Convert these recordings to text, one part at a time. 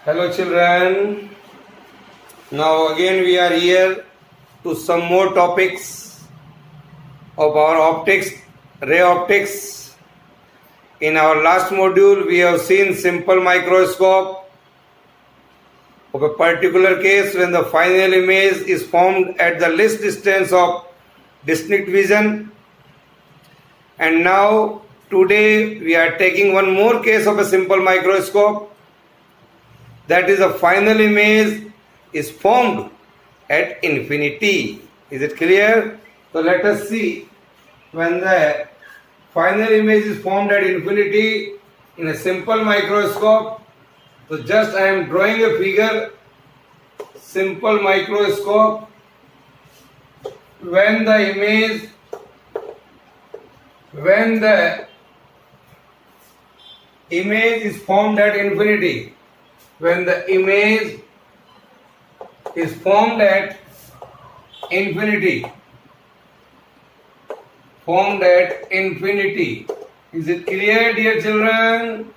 Hello children. Now again we are here to some more topics of our optics, ray optics. In our last module we have seen simple microscope of a particular case when the final image is formed at the least distance of distinct vision. And now today we are taking one more case of a simple microscope, that is the final image is formed at infinity. Is it clear? So let us see when the final image is formed at infinity in a simple microscope. So just I am drawing a figure, simple microscope, when the image is formed at infinity. When the image is formed at infinity. Is it clear, dear children?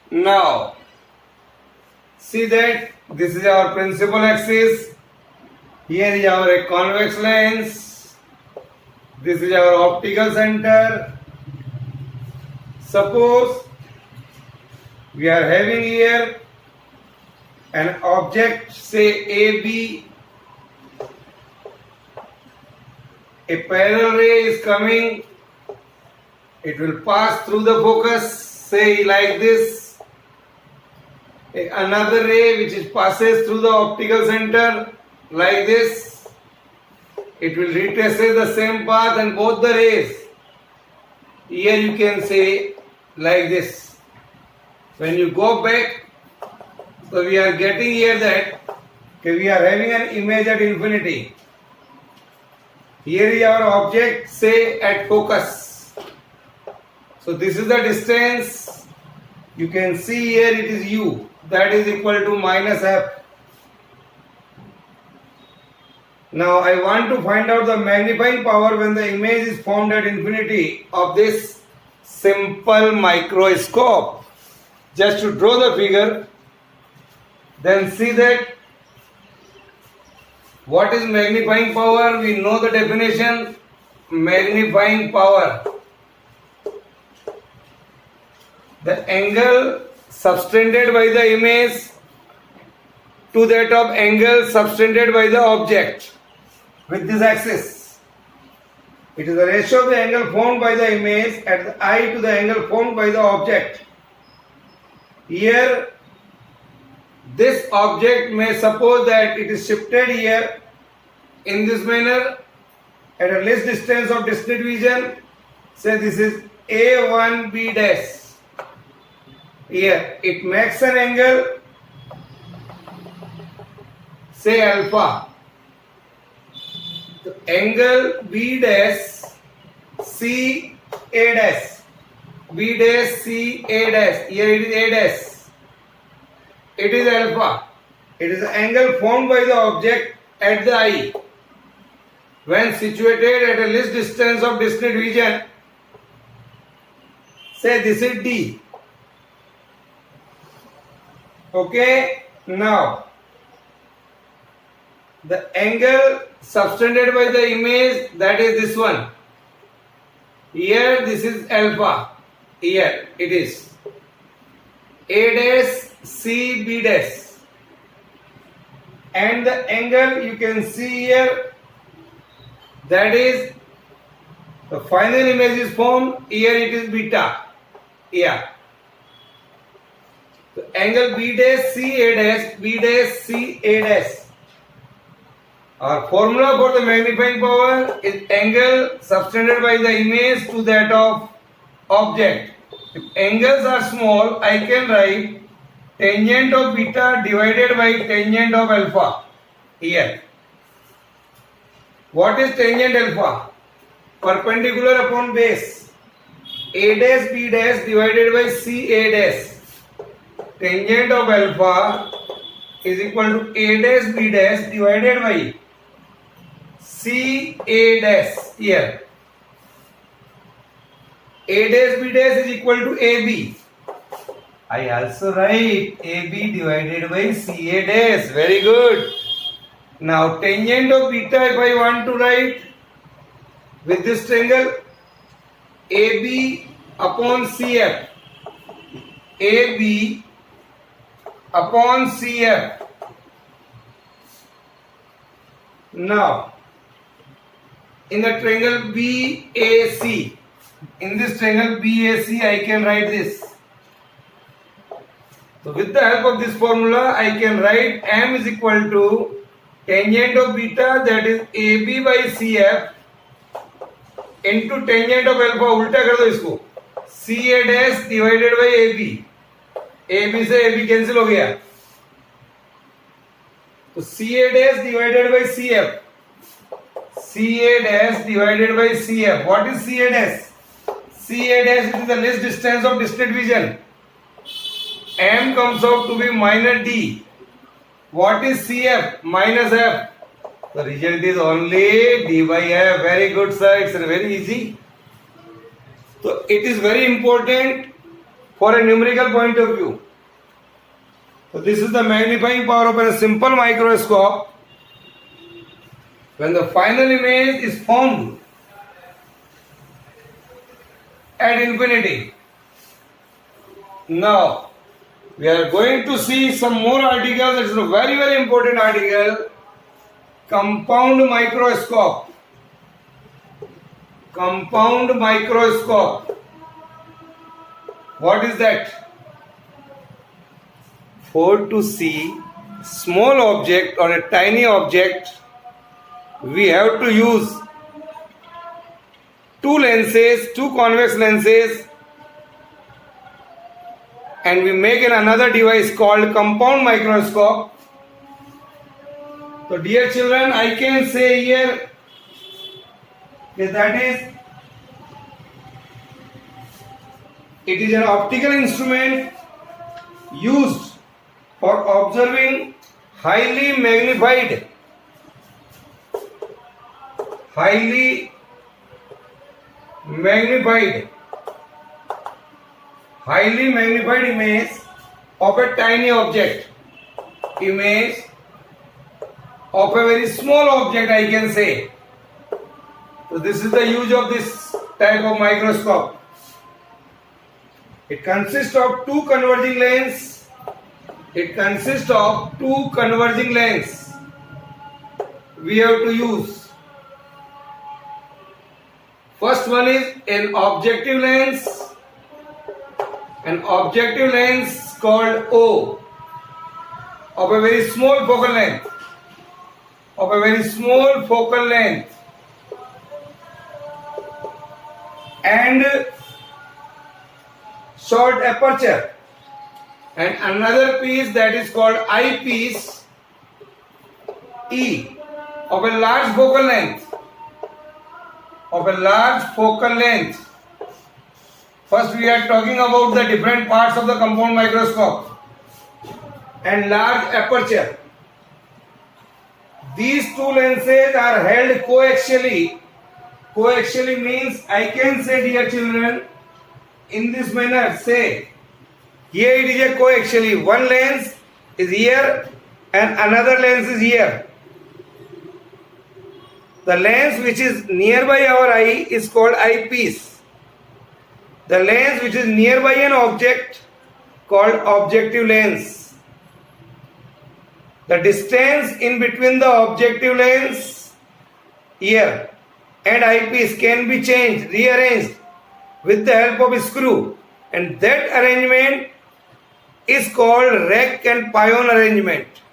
Now, see that this is our principal axis. Here is our convex lens. This is our optical center. Suppose we are having here an object, say AB, a parallel ray is coming, it will pass through the focus, say like this. Another ray which passes through the optical center like this, it will retrace the same path and both the rays. Here you can say like this. When you go back, so we are getting here that we are having an image at infinity. Here is our object, say at focus. So this is the distance. You can see here it is u, that is equal to minus f. Now I want to find out the magnifying power when the image is formed at infinity of this simple microscope. Just to draw the figure, then see that what is magnifying power? We know the definition. Magnifying power, the angle subtended by the image to that of angle subtended by the object with this axis. It is the ratio of the angle formed by the image at the eye to the angle formed by the object. Here this object may suppose that it is shifted here in this manner at a less distance of distinct vision. Say this is A1B dash. Here it makes an angle, say alpha. The angle B dash C A dash. B dash C A dash. Here it is A dash. It is alpha. It is the angle formed by the object at the eye when situated at a least distance of distinct vision. Say this is D. Okay. Now the angle subtended by the image, that is this one. Here this is alpha. Here it is A dash C B dash, and the angle you can see here, that is the final image is formed. Here it is beta. Yeah. The angle B dash C A dash, B dash C A dash. Our formula for the magnifying power is angle subtended by the image to that of object. If angles are small, I can write tangent of beta divided by tangent of alpha. Here. What is tangent alpha? Perpendicular upon base. A dash B dash divided by C A dash. Tangent of alpha is equal to A dash B dash divided by C A dash. Here. A dash B dash is equal to AB. I also write AB divided by CA dash. Very good. Now tangent of beta, if I want to write with this triangle, AB upon CF. AB upon CF. Now, in the triangle BAC, in this triangle BAC, I can write this. So, with the help of this formula, I can write M is equal to tangent of beta, that is AB by CF, into tangent of alpha. उल्टा कर दो इसको, CA dash divided by AB. AB से AB cancel हो गया, तो CA dash divided by CF. CA dash divided by CF. What is CA dash? CA dash is the least distance of distant vision. M comes out to be minus D. What is CF? Minus F. The result is only D by F. Very good, sir. It's very easy. So it is very important for a numerical point of view. So this is the magnifying power of a simple microscope. When the final image is formed at infinity. Now we are going to see some more articles. It's a very, very important article. Compound microscope. Compound microscope. What is that? For to see small object or a tiny object, we have to use two lenses, two convex lenses, and we make another device called compound microscope. So dear children, I can say here that is, it is an optical instrument used for observing highly magnified image of a tiny object, image of a very small object, I can say. So this is the use of this type of microscope. It consists of two converging lens. We have to use. First one is an objective lens called O, of a very small focal length, and short aperture, and another piece that is called eyepiece, E, of a large focal length. First we are talking about the different parts of the compound microscope. And large aperture. These two lenses are held coaxially. Coaxially means, I can say, dear children, in this manner, say, here it is a coaxially. One lens is here and another lens is here. The lens which is nearby our eye is called eyepiece. The lens which is nearby an object called objective lens. The distance in between the objective lens here and eyepiece can be changed, rearranged with the help of a screw, and that arrangement is called rack and pion arrangement.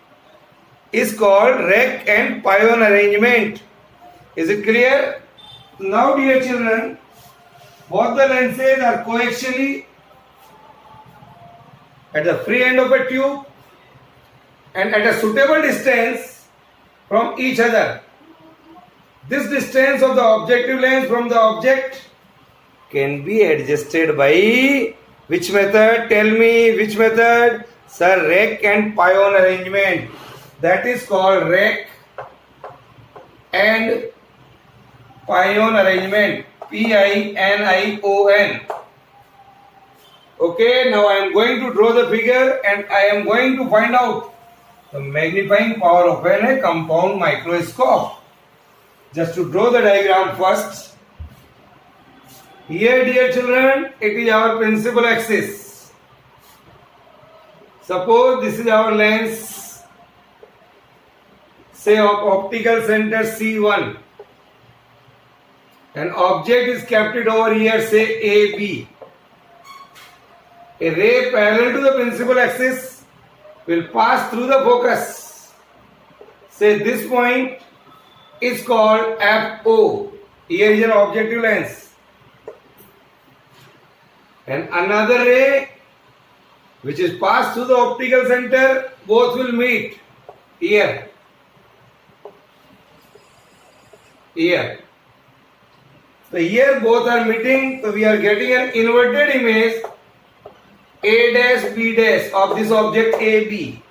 Is it clear? Now dear children, both the lenses are coaxially at the free end of a tube and at a suitable distance from each other. This distance of the objective lens from the object can be adjusted by which method? Tell me which method? Sir, rack and pion arrangement. That is called rack and pion arrangement. Pion. Okay, now I am going to draw the figure and I am going to find out the magnifying power of a compound microscope. Just to draw the diagram first. Here, dear children, it is our principal axis. Suppose this is our lens, say of optical center C1. An object is kept it over here, say AB. A ray parallel to the principal axis will pass through the focus. Say this point is called FO. Here is an objective lens. And another ray which is passed through the optical center, both will meet here. Here. So here both are meeting, so we are getting an inverted image A dash B dash of this object AB.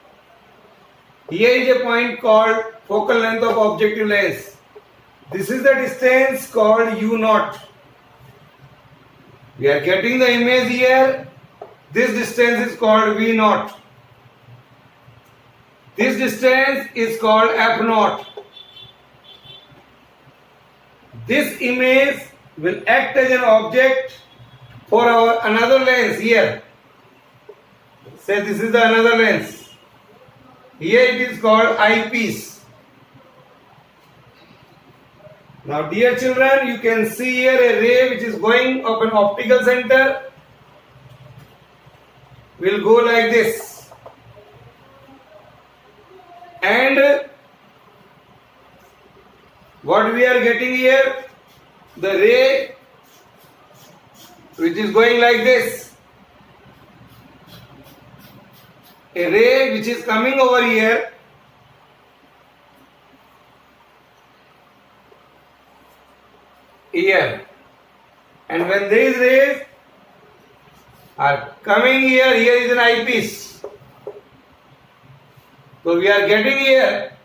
Here is a point called focal length of objective lens. This is the distance called U naught. We are getting the image here. This distance is called V naught. This distance is called F naught. This image will act as an object for our another lens here. Say this is the another lens. Here it is called eyepiece. Now dear children, you can see here a ray which is going of an optical center will go like this. And what we are getting here, the ray which is going like this, a ray which is coming over here, and when these rays are coming here, here is an eyepiece. So we are getting here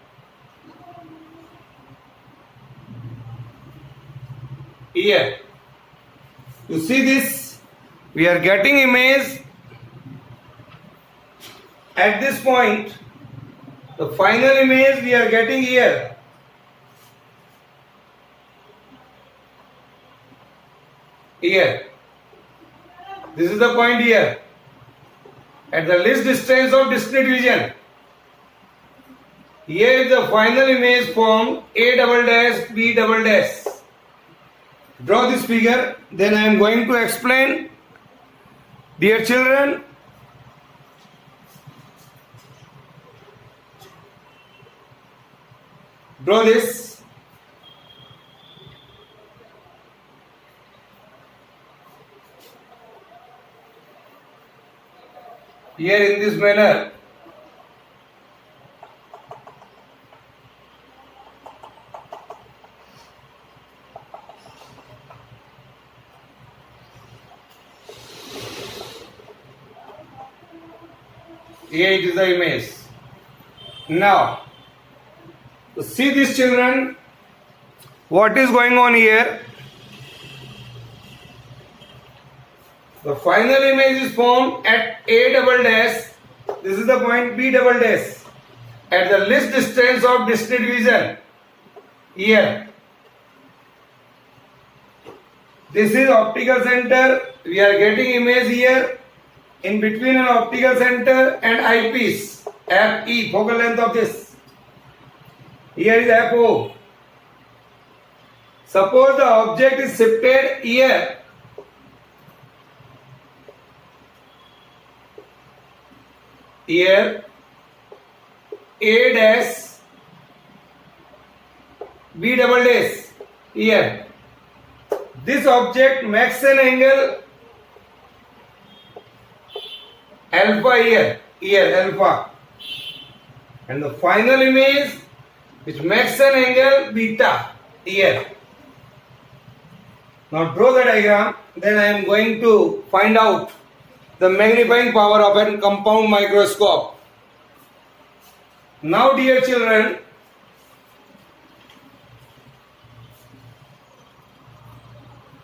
you see this, we are getting image at this point. The final image we are getting here. This is the point here at the least distance of discrete vision. Here is the final image formed A double dash B double dash. Draw this figure, then I am going to explain. Dear children, draw this. Here in this manner. Here it is the image. Now, to see this children, what is going on here? The final image is formed at A double dash. This is the point B double dash. At the least distance of discrete vision. Here. This is optical center. We are getting image here. In between an optical center and eyepiece, FE, focal length of this. Here is FO. Suppose the object is shifted here. Here, A dash, B double dash. Here. This object makes an angle alpha here alpha, and the final image which makes an angle beta here. Now draw the diagram, then I am going to find out the magnifying power of a compound microscope. Now dear children,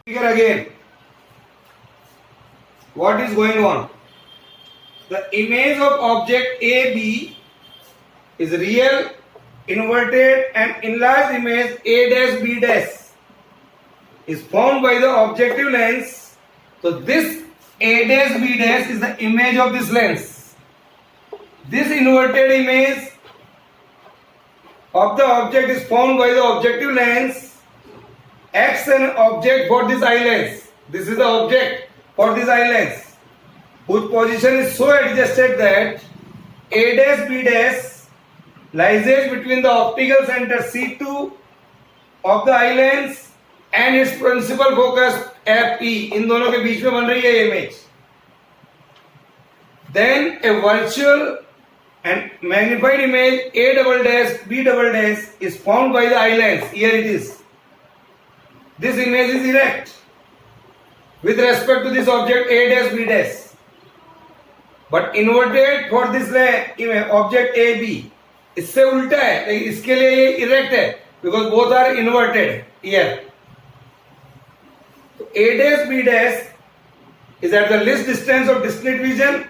figure again. what is going on? The image of object AB is real, inverted and enlarged image A dash B dash is formed by the objective lens. So this A dash B dash is the image of this lens. This inverted image of the object is formed by the objective lens. X an object for this eye lens. This is the object for this eye lens, whose position is so adjusted that A dash B dash lies between the optical center C2 of the eye lens and its principal focus FE. इन दोनों के बीच में बन रही है image. Then a virtual and magnified image A double dash B double dash is formed by the eye lens. Here it is. This image is erect with respect to this object A dash B dash, but inverted for this object AB. इससे उल्टा है, लेकिन इसके लिए ये erect है, because both are inverted here. So A dash B dash is at the least distance of discrete vision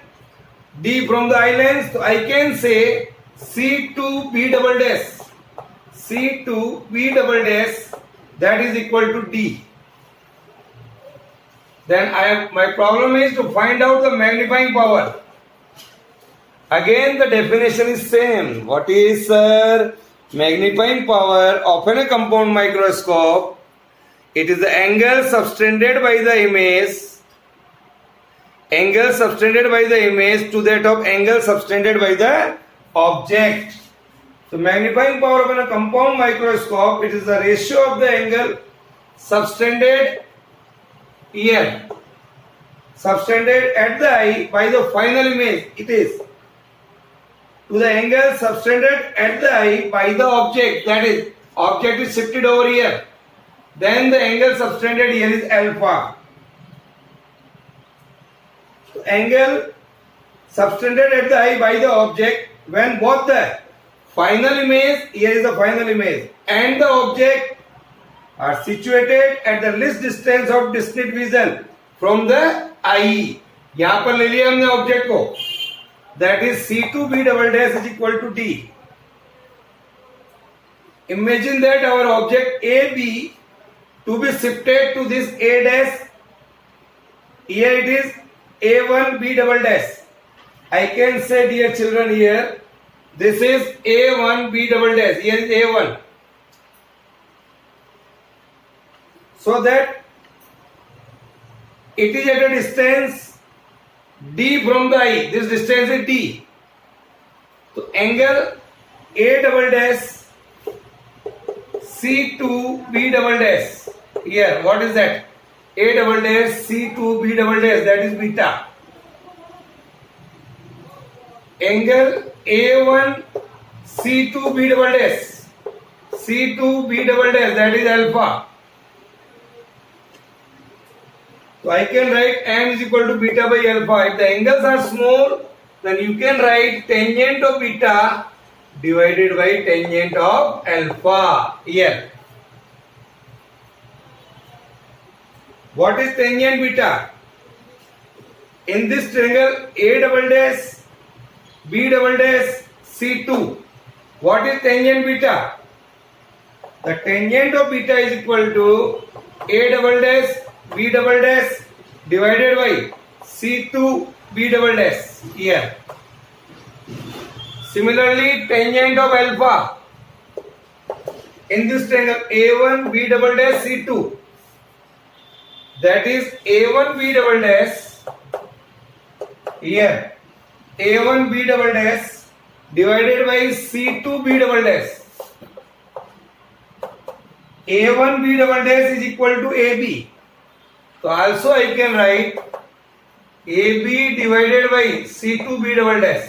D from the eye lens. So I can say C2 B double dash, C2 B double dash, that is equal to D. Then my problem is to find out the magnifying power. Again the definition is same. What is magnifying power of a compound microscope? It is the angle subtended by the image, angle subtended by the image to that of angle subtended by the object. So magnifying power of a compound microscope, it is the ratio of the angle subtended here, subtended at the eye by the final image. It is to the angle subtended at the eye by the object, that is object is shifted over here, then the angle subtended here is alpha. So angle subtended at the eye by the object when both the final image, here is the final image, and the object are situated at the least distance of discrete vision from the eye. यहाँ पर ले लिया हमने object को, that is C2 B double dash is equal to D. Imagine that our object AB to be shifted to this A dash. Here it is A1 B double dash. I can say, dear children, here this is A1 B double dash. Here is A1. So that it is at a distance D from the eye. This distance is D. So angle A double dash C2 B double dash. Here, what is that? A double dash C2 B double dash, that is beta. Angle A1 C2 B double dash, C2 B double dash, that is alpha. So I can write m is equal to beta by alpha. If the angles are small, then you can write tangent of beta divided by tangent of alpha. Here, what is tangent beta? In this triangle A double dash B double dash C2, what is tangent beta? The tangent of beta is equal to A double dash B double dash divided by C2 B double dash here. Similarly, tangent of alpha in this triangle A1 B double dash C2, that is A1 B double dash here, A1 B double dash divided by C2 B double dash. A1 B double dash is equal to AB. So also I can write AB divided by C2 B double dash.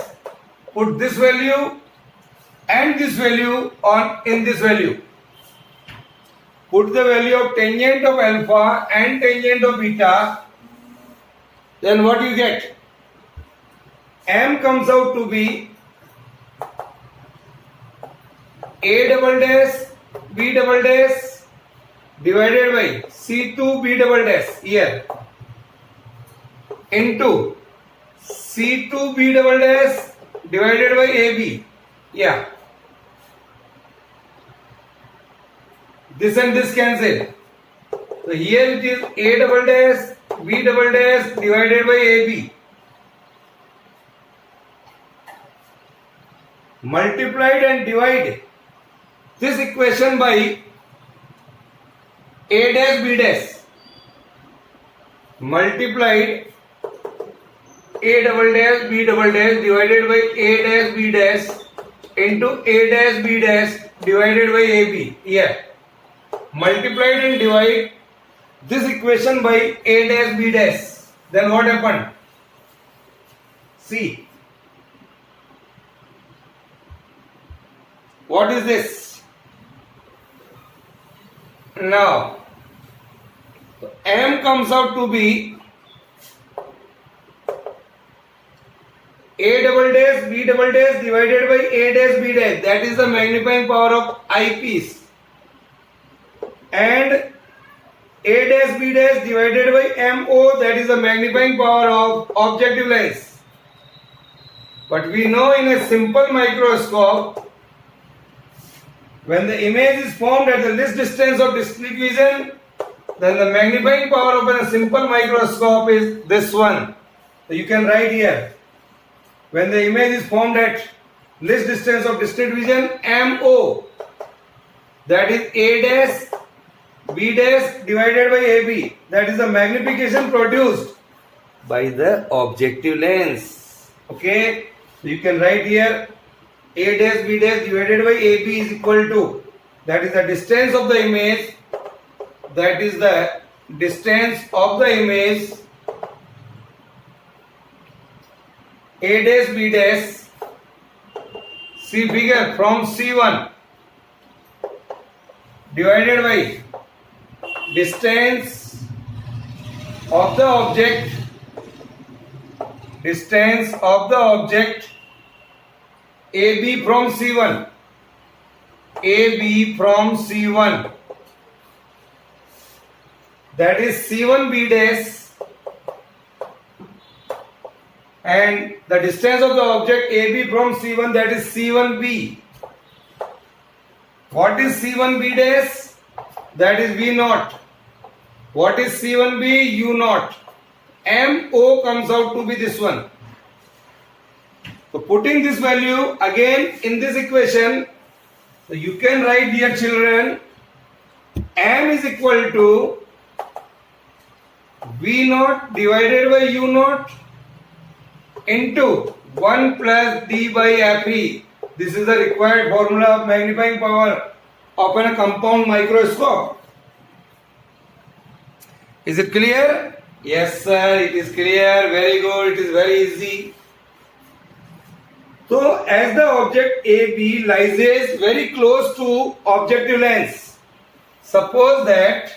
Put this value and this value on in this value. Put the value of tangent of alpha and tangent of beta. Then what you get? M comes out to be A double dash B double dash divided by C2 B double dash here. into C2B double dash divided by AB. Yeah. This and this cancel. So here it is A double dash B double dash divided by AB. Multiplied and divide this equation by A dash B dash. Multiplied A double dash B double dash divided by A dash B dash into A dash B dash divided by AB. Yeah. Multiplied and divide this equation by A dash B dash. Then what happened? See. What is this? Now, M comes out to be A double dash B double dash divided by A dash B dash. That is the magnifying power of eyepiece. And A dash B dash divided by MO, that is the magnifying power of objective lens. But we know in a simple microscope, when the image is formed at the least distance of discrete vision, then the magnifying power of a simple microscope is this one. So you can write here. When the image is formed at least distance of discrete vision, MO, that is A dash B dash divided by AB, that is the magnification produced by the objective lens. Okay, so you can write here A dash B dash divided by AB is equal to, that is the distance of the image, that is the distance of the image, A dash B dash, see figure, from C1 divided by distance of the object, distance of the object AB from C1, AB from C1, that is C1B dash, and the distance of the object AB from C1, that is C1B. What is C1B dash? That is V naught. What is C1B? U naught. MO comes out to be this one. So putting this value again in this equation, so you can write, dear children, M is equal to V naught divided by U naught into 1 plus D by Fe. This is the required formula of magnifying power of a compound microscope. Is it clear? Yes, sir, it is clear. Very good. It is very easy. So, as the object AB lies very close to objective lens, suppose that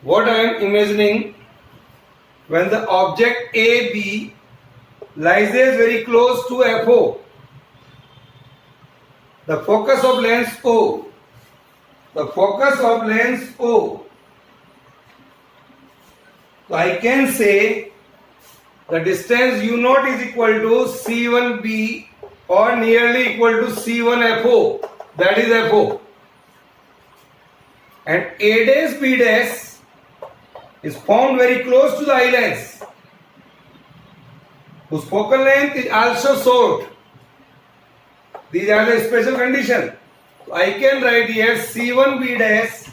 what I am imagining, when the object AB lies very close to FO, the focus of lens O, the focus of lens O, so I can say the distance U naught is equal to C1B or nearly equal to C1FO, that is FO. And A dash B dash is found very close to the eye lens, whose focal length is also short. These are the special conditions. So I can write here C1B dash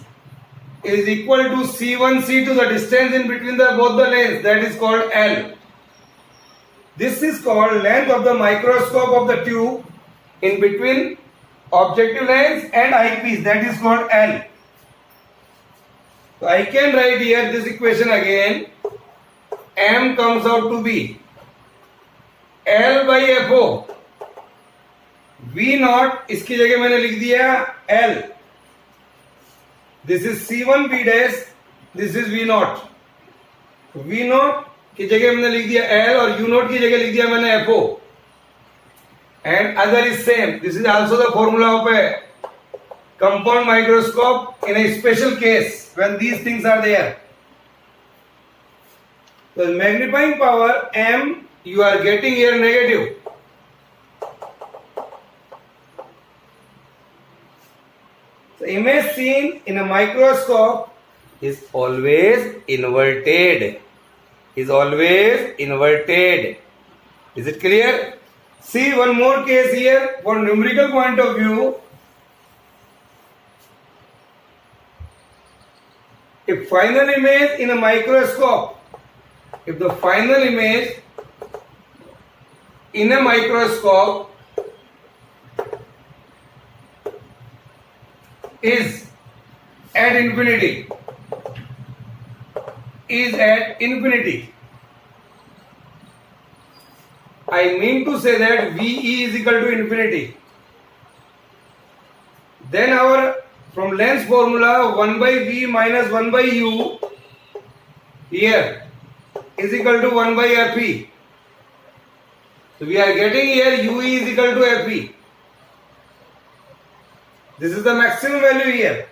is equal to C1C to the distance in between both the lens, that is called L. This is called length of the microscope of the tube in between objective lens and eyepiece, that is called L. So I can write here this equation again. M comes out to be L by FO. V naught इसकी जगह मैंने लिख दिया L. This is C1B dash, this is V naught. V naught की जगह मैंने लिख दिया L और U naught की जगह लिख दिया मैंने FO. And other is same. This is also the formula of a compound microscope in a special case when these things are there. So magnifying power M, you are getting here negative. The image seen in a microscope is always inverted. Is always inverted. Is it clear? See one more case here from numerical point of view. If final image in a microscope, if the final image in a microscope is at infinity, I mean to say that VE is equal to infinity, then our from length formula 1 by V minus 1 by U here is equal to 1 by Fe. So we are getting here UE is equal to Fe. This is the maximum value here.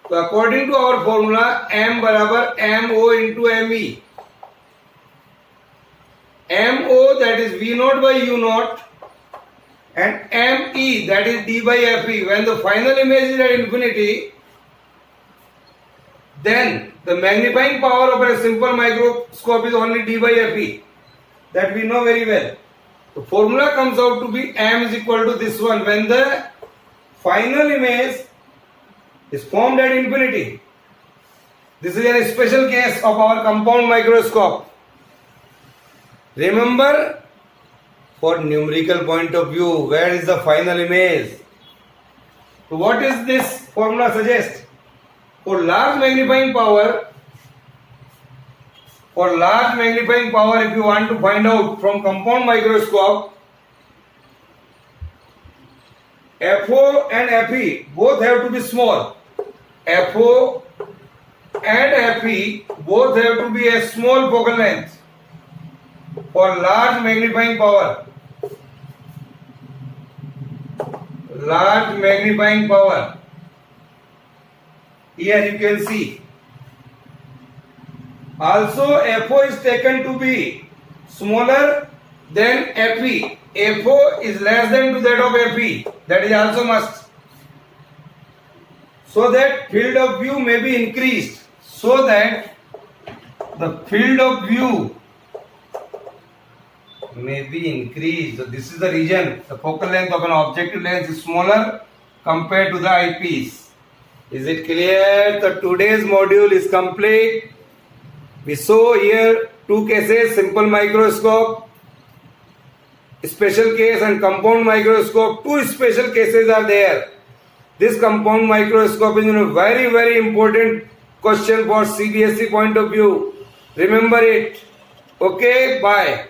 So according to our formula, M barabar MO into ME. MO, that is V naught by U naught, and ME, that is D by Fe. When the final image is at infinity, then the magnifying power of a simple microscope is only D by Fe. That we know very well. The formula comes out to be M is equal to this one when the final image is formed at infinity. This is a special case of our compound microscope. Remember, for numerical point of view, where is the final image? So what is this formula suggest? For large magnifying power, if you want to find out from compound microscope, FO and FE both have to be small. FO and FE both have to be a small focal length for large magnifying power. Large magnifying power. Here you can see. Also FO is taken to be smaller than FE. FO is less than to that of FE. That is also must. So that field of view may be increased. So that the field of view may be increased. So this is the region. The focal length of an objective lens is smaller compared to the eyepiece. Is it clear? So today's module is complete. We saw here two cases, simple microscope, special case, and compound microscope. Two special cases are there. This compound microscope is a very, very important question for CBSE point of view. Remember it. Okay, bye.